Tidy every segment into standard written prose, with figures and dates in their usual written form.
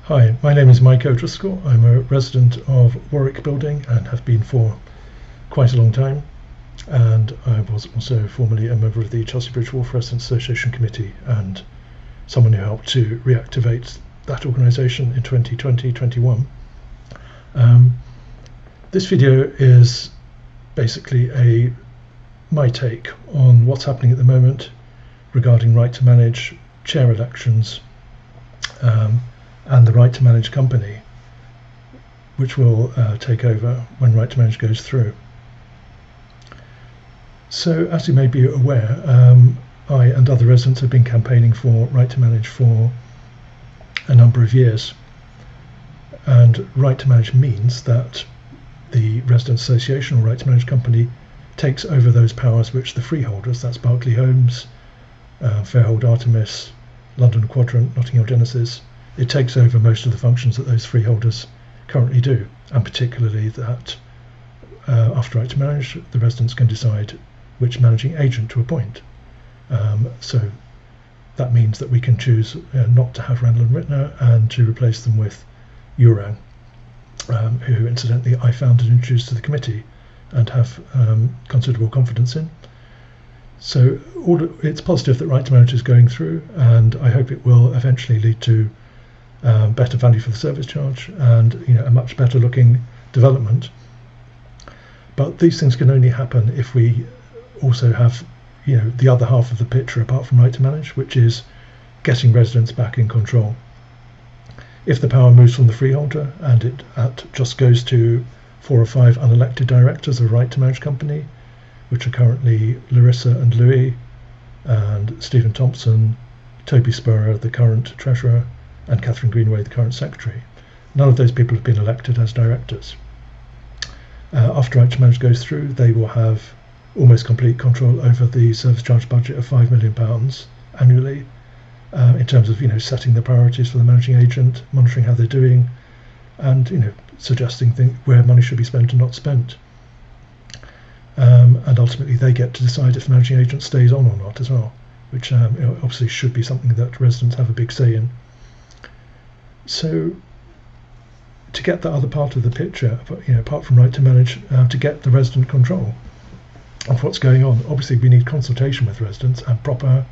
Hi, my name is Mike O'Driscoll. I'm a resident of Warwick Building and have been for quite a long time. And I was also formerly a member of the Chelsea Bridge Wharf Residents Association Committee and someone who helped to reactivate that organisation in 2020-21. This video is basically my take on what's happening at the moment regarding right to manage, chair elections, and the right to manage company, which will take over when right to manage goes through. So, as you may be aware, I and other residents have been campaigning for right to manage for a number of years. And right to manage means that the Residents Association or right to manage company takes over those powers which the freeholders, that's Berkeley Homes, Fairhold Artemis, London Quadrant, Notting Hill Genesis, it takes over most of the functions that those freeholders currently do, and particularly that after right to manage, the residents can decide which managing agent to appoint. So that means that we can choose not to have Randall and Rittner and to replace them with Urang, who incidentally I founded and introduced to the committee and have considerable confidence in. So it's positive that right to manage is going through, and I hope it will eventually lead to better value for the service charge and a much better looking development. But these things can only happen if we also have the other half of the picture apart from right to manage, which is getting residents back in control. If the power moves from the freeholder and it just goes to 4 or 5 unelected directors of a right to manage company, which are currently Larissa and Louis and Stephen Thompson, Toby Spurrer, the current treasurer, and Catherine Greenway, the current secretary. None of those people have been elected as directors. After right to manage goes through, they will have almost complete control over the service charge budget of £5 million annually, in terms of setting the priorities for the managing agent, monitoring how they're doing, and suggesting where money should be spent and not spent. And ultimately, they get to decide if the managing agent stays on or not as well, which obviously should be something that residents have a big say in. So, to get that other part of the picture, apart from right to manage, to get the resident control of what's going on, obviously we need consultation with residents and proper,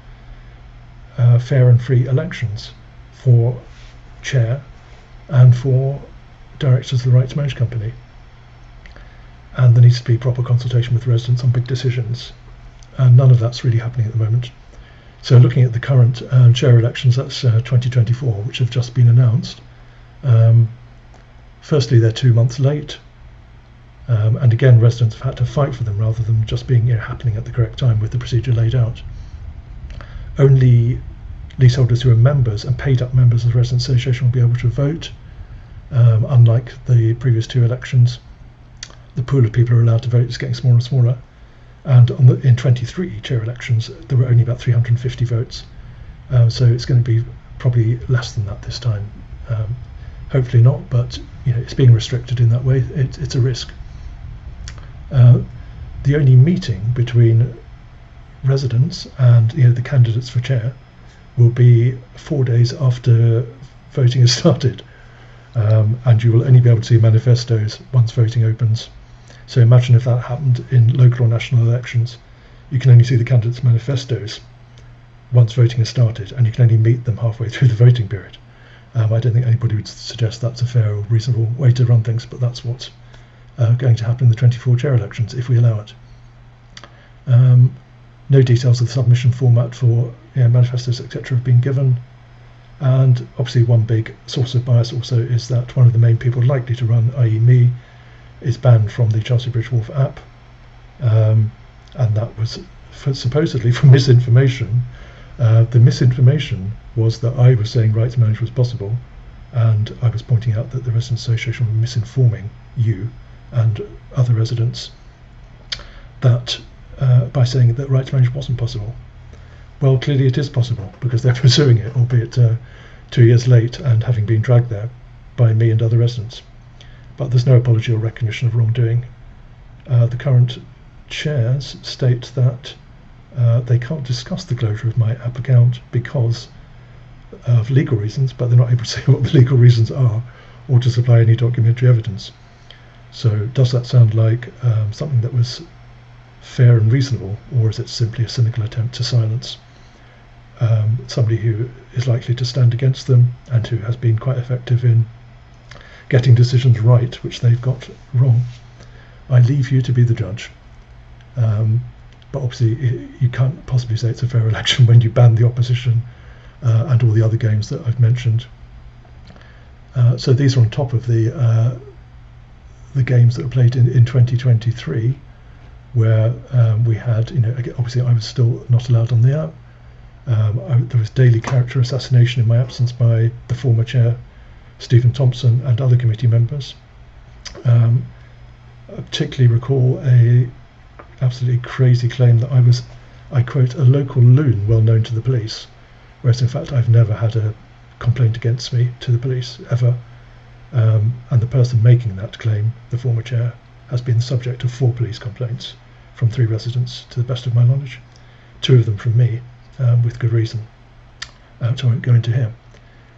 fair and free elections for chair and for directors of the right to manage company. And there needs to be proper consultation with residents on big decisions, and none of that's really happening at the moment. So looking at the current chair elections, that's 2024, which have just been announced. Firstly, they're 2 months late, and again, residents have had to fight for them rather than just being happening at the correct time with the procedure laid out. Only leaseholders who are members and paid up members of the Residents Association will be able to vote, unlike the previous 2 elections. The pool of people who are allowed to vote is getting smaller and smaller. And in 23 chair elections, there were only about 350 votes. So it's going to be probably less than that this time. Hopefully not, but it's being restricted in that way. It's a risk. The only meeting between residents and the candidates for chair will be 4 days after voting has started. And you will only be able to see manifestos once voting opens. So imagine if that happened in local or national elections. You can only see the candidates' manifestos once voting has started, and you can only meet them halfway through the voting period. I don't think anybody would suggest that's a fair or reasonable way to run things, but that's what's going to happen in the 24 chair elections if we allow it. No details of the submission format for manifestos, etc. have been given. And obviously one big source of bias also is that one of the main people likely to run, i.e. me, is banned from the Chelsea Bridge Wharf app, and that was supposedly for misinformation. The misinformation was that I was saying right to manage was possible, and I was pointing out that the Residents Association were misinforming you and other residents that by saying that right to manage wasn't possible. Well, clearly it is possible, because they're pursuing it, albeit 2 years late and having been dragged there by me and other residents. But there's no apology or recognition of wrongdoing. The current chairs state that they can't discuss the closure of my app account because of legal reasons, but they're not able to say what the legal reasons are or to supply any documentary evidence. So does that sound like something that was fair and reasonable, or is it simply a cynical attempt to silence somebody who is likely to stand against them and who has been quite effective in getting decisions right which they've got wrong? I leave you to be the judge. But obviously you can't possibly say it's a fair election when you ban the opposition and all the other games that I've mentioned. So these are on top of the games that were played in 2023, where we had, obviously I was still not allowed on the app. There was daily character assassination in my absence by the former chair, Stephen Thompson, and other committee members. I particularly recall a absolutely crazy claim that I quote, a local loon well known to the police, whereas in fact I've never had a complaint against me to the police ever. And the person making that claim, the former chair, has been the subject of 4 police complaints from 3 residents, to the best of my knowledge, 2 of them from me, with good reason, which I won't go into here.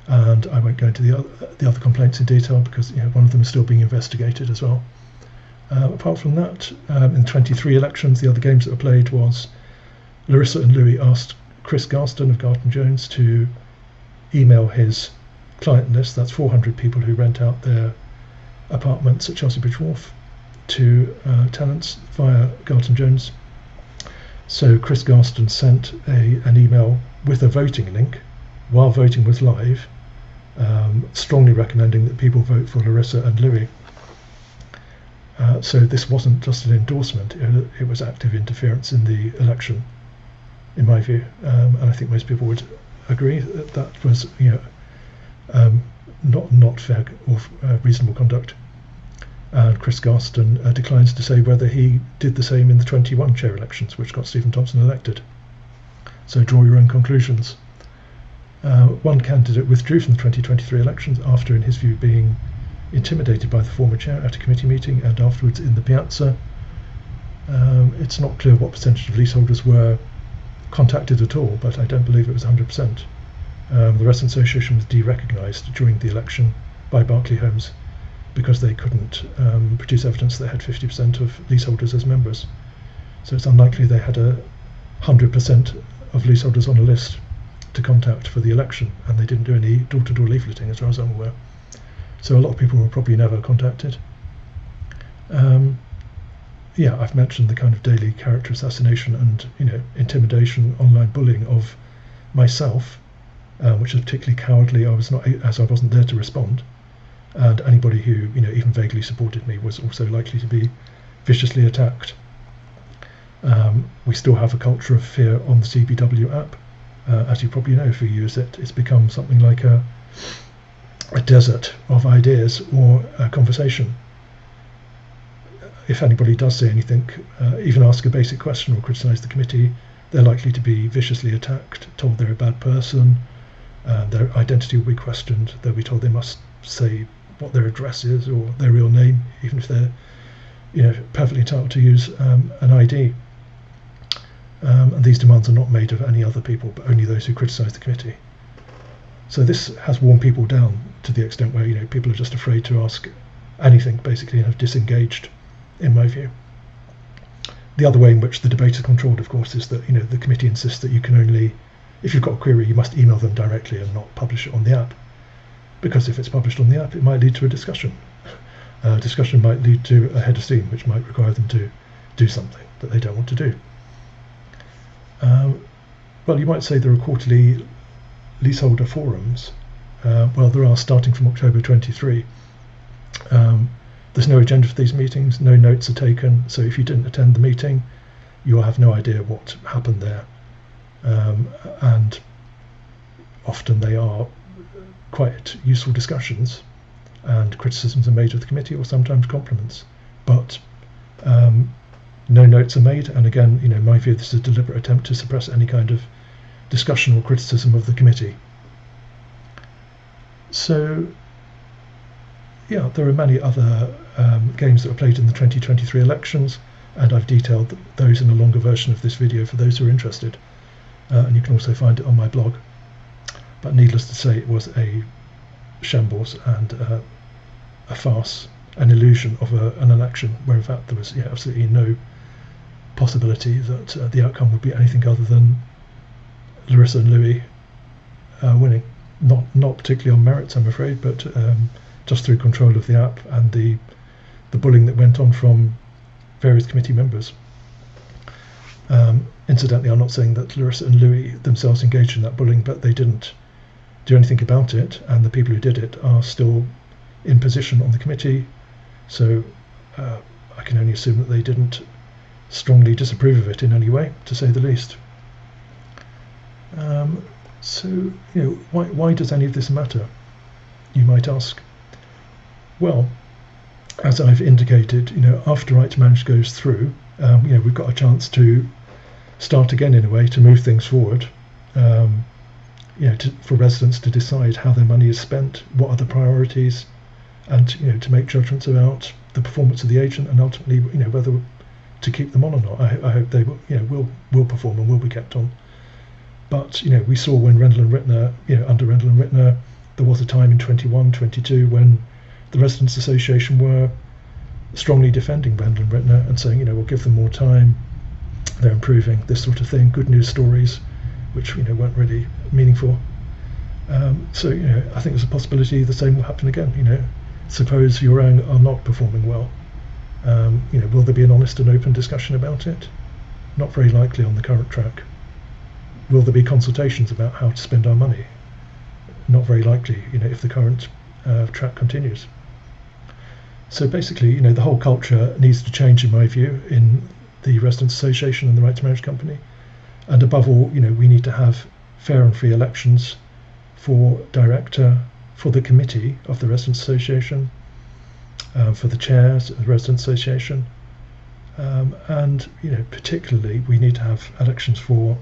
And I won't go into the other complaints in detail because one of them is still being investigated as well. Apart from that, in 23 elections, the other games that were played was Larissa and Louis asked Chris Garston of Garton-Jones to email his client list, that's 400 people who rent out their apartments at Chelsea Bridge Wharf, to tenants via Garton-Jones. So Chris Garston sent an email with a voting link while voting was live, strongly recommending that people vote for Larissa and Louis. So this wasn't just an endorsement, it was active interference in the election, in my view. And I think most people would agree that was not fair or reasonable conduct. And Chris Garston declines to say whether he did the same in the 21 chair elections, which got Stephen Thompson elected. So draw your own conclusions. One candidate withdrew from the 2023 elections after, in his view, being intimidated by the former chair at a committee meeting and afterwards in the piazza. It's not clear what percentage of leaseholders were contacted at all, but I don't believe it was 100%. The Resident Association was de-recognised during the election by Berkeley Homes because they couldn't produce evidence that they had 50% of leaseholders as members. So it's unlikely they had 100% of leaseholders on a list to contact for the election, and they didn't do any door-to-door leafleting as far as I'm aware. So a lot of people were probably never contacted. I've mentioned the kind of daily character assassination and intimidation, online bullying of myself, which is particularly cowardly. I wasn't there to respond, and anybody who even vaguely supported me was also likely to be viciously attacked. We still have a culture of fear on the CBW app. As you probably know if you use it, it's become something like a desert of ideas or a conversation. If anybody does say anything, even ask a basic question or criticise the committee, they're likely to be viciously attacked, told they're a bad person, their identity will be questioned, they'll be told they must say what their address is or their real name, even if they're perfectly entitled to use an ID. And these demands are not made of any other people, but only those who criticise the committee. So this has worn people down to the extent where people are just afraid to ask anything, basically, and have disengaged, in my view. The other way in which the debate is controlled, of course, is that the committee insists that you can only, if you've got a query, you must email them directly and not publish it on the app. Because if it's published on the app, it might lead to a discussion. Discussion might lead to a head of steam, which might require them to do something that they don't want to do. Well, you might say there are quarterly leaseholder forums. Well, there are, starting from October 23. There's no agenda for these meetings, no notes are taken, so if you didn't attend the meeting, you'll have no idea what happened there. And often they are quite useful discussions, and criticisms are made of the committee or sometimes compliments. But no notes are made, and again, in my view, this is a deliberate attempt to suppress any kind of discussion or criticism of the committee. So, yeah, there are many other games that were played in the 2023 elections, and I've detailed those in a longer version of this video for those who are interested. And you can also find it on my blog. But needless to say, it was a shambles and a farce, an illusion of an election, where in fact there was absolutely no possibility that the outcome would be anything other than Larissa and Louis winning. Not particularly on merits, I'm afraid, but just through control of the app and the bullying that went on from various committee members. Incidentally, I'm not saying that Larissa and Louis themselves engaged in that bullying, but they didn't do anything about it, and the people who did it are still in position on the committee, so I can only assume that they didn't strongly disapprove of it in any way, to say the least. So, why does any of this matter, you might ask? Well, as I've indicated, after Right to Manage goes through, we've got a chance to start again in a way, to move things forward, for residents to decide how their money is spent, what are the priorities, and to make judgments about the performance of the agent, and ultimately whether to keep them on or not. I hope they will perform and will be kept on. But we saw when Rendell and Rittner, under Rendell and Rittner, there was a time in 21, 22 when the Residents' Association were strongly defending Rendell and Rittner and saying, we'll give them more time, they're improving, this sort of thing, good news stories, which weren't really meaningful. So I think there's a possibility the same will happen again. Suppose your own are not performing well. Will there be an honest and open discussion about it? Not very likely on the current track. Will there be consultations about how to spend our money? Not very likely, if the current track continues. So basically, the whole culture needs to change, in my view, in the Residents' Association and the Right to Manage Company. And above all, we need to have fair and free elections for director, for the committee of the Residents' Association, for the chairs of the Residents' Association, and particularly we need to have elections for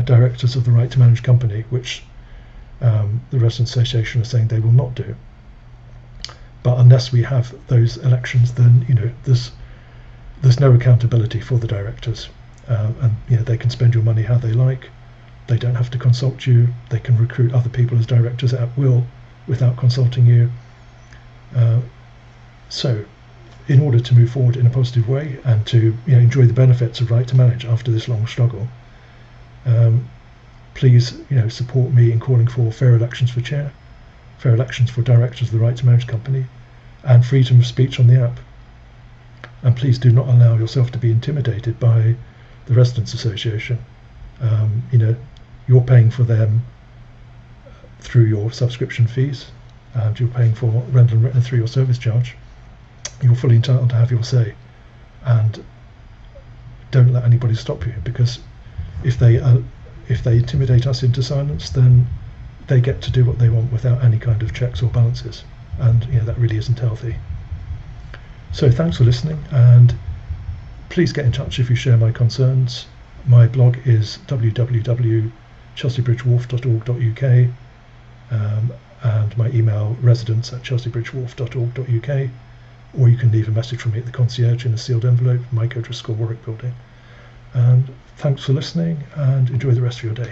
directors of the Right to Manage Company, which the Residents' Association are saying they will not do. But unless we have those elections, then there's no accountability for the directors, and they can spend your money how they like. They don't have to consult you. They can recruit other people as directors at will without consulting you. So, in order to move forward in a positive way and to enjoy the benefits of Right to Manage after this long struggle, please support me in calling for fair elections for chair, fair elections for directors of the Right to Manage Company, and freedom of speech on the app. And please do not allow yourself to be intimidated by the Residents' Association. You're paying for them through your subscription fees, and you're paying for Rendell and Rittner through your service charge. You're fully entitled to have your say, and don't let anybody stop you, because if they intimidate us into silence, then they get to do what they want without any kind of checks or balances, and that really isn't healthy. So thanks for listening, and please get in touch if you share my concerns. My blog is www.chelseabridgewharf.org.uk, and my email residents@chelseabridgewharf.org.uk, or you can leave a message from me at the concierge in a sealed envelope, Mike O'Driscoll, Warwick Building. And thanks for listening, and enjoy the rest of your day.